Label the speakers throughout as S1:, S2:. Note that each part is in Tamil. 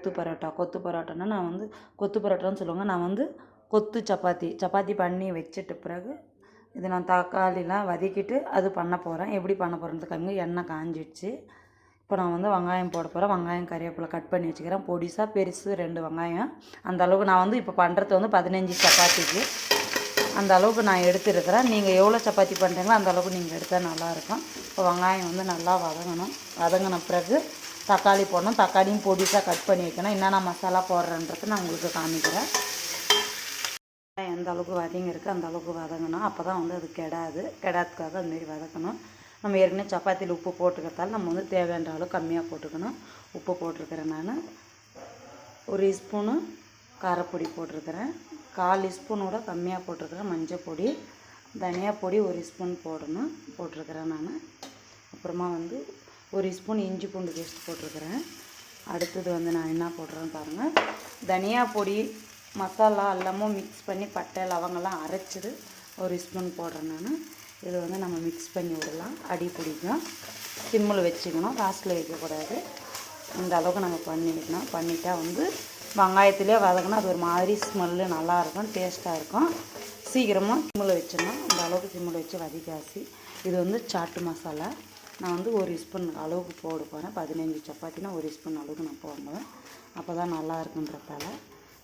S1: கொத்து பரோட்டா. கொத்து பரோட்டானா நான் வந்து கொத்து பரோட்டான்னு சொல்லுவாங்க. நான் வந்து கொத்து சப்பாத்தி பண்ணி வச்சுட்ட பிறகு இது நான் தக்காளிலாம் வதக்கிட்டு அது பண்ண போகிறேன். எப்படி பண்ண போகிறேன்றதுக்காக எண்ணெய் காஞ்சிடுச்சு. இப்போ நான் வந்து வெங்காயம் போட போகிறேன். வெங்காயம் கறிவேப்பிலை கட் பண்ணி வச்சுக்கிறேன். பொடிசாக பெருசு 2 வெங்காயம். அந்த அளவுக்கு நான் வந்து இப்போ பண்ணுறது வந்து 15 சப்பாத்திக்கு அந்த அளவுக்கு நான் எடுத்துருக்கிறேன். நீங்கள் எவ்வளோ சப்பாத்தி பண்ணுறீங்களோ அந்த அளவுக்கு நீங்கள் எடுத்தால் நல்லாயிருக்கும். இப்போ வெங்காயம் வந்து நல்லா வதங்கணும். வதங்கின பிறகு தக்காளி போடணும். தக்காளியும் பொடிசாக கட் பண்ணி வைக்கணும். என்னென்ன மசாலா போடுறேன்றது நான் உங்களுக்கு காமிக்கிறேன். எந்த அளவுக்கு வதங்கிருக்கு அந்த அளவுக்கு வதங்கணும். அப்போ தான் வந்து அது கெடாதுக்காக அதுமாரி வதக்கணும். நம்ம ஏற்கனவே சப்பாத்தியில் உப்பு போட்டுக்கிறதால நம்ம வந்து தேவையான அளவு கம்மியாக போட்டுக்கணும். உப்பு போட்டிருக்கிறேன். நான் 1 ஸ்பூனு காரப்பொடி போட்டிருக்கிறேன். 1/4 ஸ்பூனோட கம்மியாக போட்டிருக்கிறேன். மஞ்சள் பொடி, தனியா பொடி 1 ஸ்பூன் போட்டிருக்கிறேன் நான். அப்புறமா வந்து 1 ஸ்பூன் இஞ்சி பூண்டு பேஸ்ட் போட்டிருக்கிறேன். அடுத்தது வந்து நான் என்ன போடுறேன்னு பாருங்கள். தனியா பொடி மசாலா எல்லாமும் மிக்ஸ் பண்ணி பட்டை லவங்கெல்லாம் அரைச்சிது 1 ஸ்பூன் போடுறேன் நான். இது வந்து நம்ம மிக்ஸ் பண்ணி விடலாம். அடி பிடிக்கும். சிம்மில் வச்சுக்கணும், லாஸ்ட்டில் வைக்கக்கூடாது. இந்த அளவுக்கு நம்ம பண்ணிக்கணும். பண்ணிட்டா வந்து வெங்காயத்துலேயே வதக்கணும். அது ஒரு மாதிரி ஸ்மெல்லு நல்லாயிருக்கும், டேஸ்ட்டாக இருக்கும். சீக்கிரமாக சிம்மில் வச்சிடணும். இந்த அளவுக்கு சிம்மில் வச்சு வதக்காச்சு. இது வந்து சாட்டு மசாலா. நான் வந்து 1 ஸ்பூன் அளவுக்கு போட போகிறேன். 15 சப்பாத்தினா 1 ஸ்பூன் அளவுக்கு நான் போடுவேன். அப்போ தான் நல்லா இருக்குன்றதால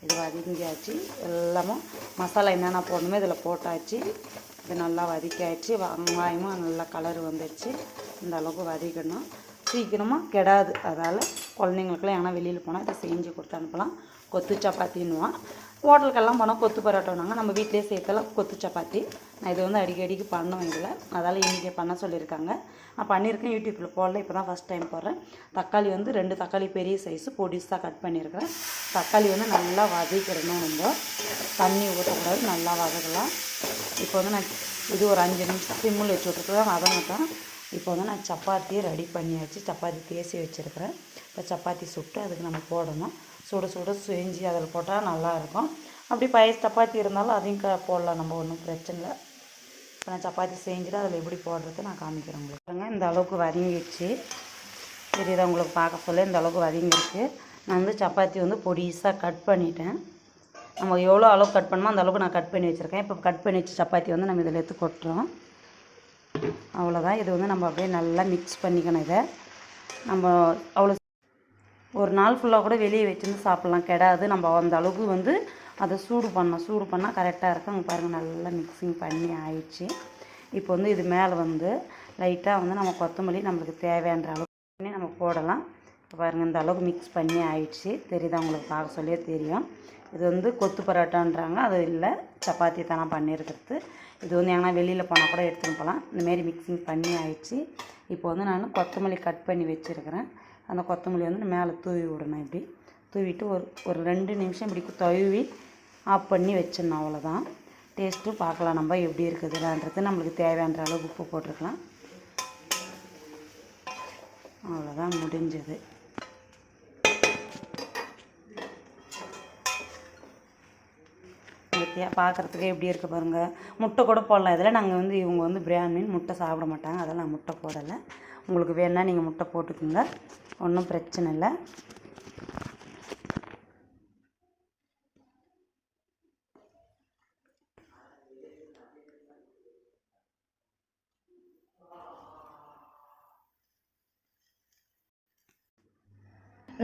S1: இது வதங்கியாச்சு. எல்லாமும் மசாலா என்னென்ன போடணுமோ இதில் போட்டாச்சு. இது நல்லா வதக்கியாச்சு. வெங்காயமும் நல்லா கலர் வந்துடுச்சு. இந்த அளவுக்கு வதக்கணும். சீக்கிரமாக கெடாது. அதால் குழந்தைங்களுக்குலாம் ஏன்னா வெளியில் போனால் இதை செஞ்சு கொடுத்து அனுப்பலாம். கொத்து சப்பாத்தின்னுவான். ஹோட்டலுக்கெல்லாம் போனால் கொத்து பரோட்டானாங்க. நம்ம வீட்டிலே சேர்த்தலாம் கொத்து சப்பாத்தி. நான் இது வந்து அடிக்கடிக்கு பண்ணுவேன் இதில். அதால் இன்றைக்கி பண்ண சொல்லியிருக்காங்க. நான் பண்ணியிருக்கேன். யூடியூப்பில் போடல, இப்போ தான் ஃபஸ்ட் டைம் போடுறேன். தக்காளி வந்து 2 தக்காளி பெரிய சைஸு பொடிசாக கட் பண்ணியிருக்கிறேன். தக்காளி வந்து நல்லா வதக்கிடணும். நம்ம தண்ணி ஊற்றக்கூடாது, நல்லா வதக்கலாம். இப்போ வந்து நான் இது ஒரு 5 நிமிஷம் சிம்மில் வச்சு விட்ருக்குறேன், வதங்கட்டும். இப்போ வந்து நான் சப்பாத்தியை ரெடி பண்ணியாச்சு. சப்பாத்தி தேய்ச்சி வச்சுருக்கிறேன். இப்போ சப்பாத்தி சுட்டு அதுக்கு நம்ம போடணும். சுட சுட செஞ்சு அதில் போட்டால் நல்லாயிருக்கும். அப்படி பழைய சப்பாத்தி இருந்தாலும் அதையும் போடலாம், நம்ம ஒன்றும் பிரச்சனை இல்லை. இப்போ நான் சப்பாத்தி செஞ்சுட்டு அதில் எப்படி போடுறது நான் காமிக்கிறேன் உங்களுக்கு. இந்த அளவுக்கு வதங்கிடுச்சு. தெரியுதா உங்களுக்கு பார்க்க சொல்ல? இந்த அளவுக்கு வதங்கிருக்கு. நான் வந்து சப்பாத்தி வந்து பொடிசாக கட் பண்ணிட்டேன். நம்ம எவ்வளோ அளவு கட் பண்ணணுமோ அந்த அளவுக்கு நான் கட் பண்ணி வச்சுருக்கேன். இப்போ கட் பண்ணி வச்சு சப்பாத்தி வந்து நம்ம இதில் எடுத்து கொட்டுறோம். அவ்வளோதான். இது வந்து நம்ம அப்படியே நல்லா மிக்ஸ் பண்ணிக்கணும். இதை நம்ம அவ்வளோ ஒரு நாள் ஃபுல்லாக கூட வெளியே வச்சுருந்து சாப்பிட்லாம், கெடாது. நம்ம அந்த அளவுக்கு வந்து அதை சூடு பண்ணால் கரெக்டாக இருக்கும். அங்கே பாருங்கள் நல்லா மிக்ஸிங் பண்ணி ஆயிடுச்சு. இப்போ வந்து இது மேலே வந்து லைட்டாக வந்து நம்ம கொத்தமல்லி நம்மளுக்கு தேவையான அளவுக்கு பண்ணி நம்ம போடலாம். இப்போ பாருங்கள் இந்த அளவுக்கு மிக்ஸ் பண்ணி ஆயிடுச்சு. தெரியுதா உங்களுக்கு பார்க்க சொல்லியே தெரியும். இது வந்து கொத்து பரோட்டான்றாங்க, அது இல்லை, சப்பாத்தி தானே பண்ணியிருக்கிறது. இது வந்து எங்கன்னா வெளியில் போனால் கூட எடுத்துகிட்டு போகலாம். இந்தமாரி மிக்ஸிங் பண்ணி ஆயிடுச்சு. இப்போ வந்து நான் கொத்தமல்லி கட் பண்ணி வச்சுருக்கிறேன். அந்த கொத்தமல்லி வந்து மேலே தூவி விடணும். இப்படி தூவிட்டு ஒரு 2 நிமிஷம் இப்படி தழுவி ஆஃப் பண்ணி வச்சிடணும். அவ்வளோதான். டேஸ்ட்டும் பார்க்கலாம் நம்ம எப்படி இருக்குதுன்றது. நம்மளுக்கு தேவையான அளவுக்கு உப்பு போட்டிருக்கலாம். அவ்வளோதான், முடிஞ்சது. பார்க்குறதுக்கு எப்படி இருக்குது பாருங்கள். முட்டை கூட போடலாம் இதில். நாங்கள் வந்து இவங்க வந்து பிரியாணி முட்டை சாப்பிட மாட்டாங்க, அதெல்லாம் நான் முட்டை போடலை. உங்களுக்கு வேணால் நீங்கள் முட்டை போட்டுக்குங்க, ஒன்றும் பிரச்சனை இல்லை.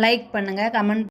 S1: லைக் பண்ணுங்கள், கமெண்ட்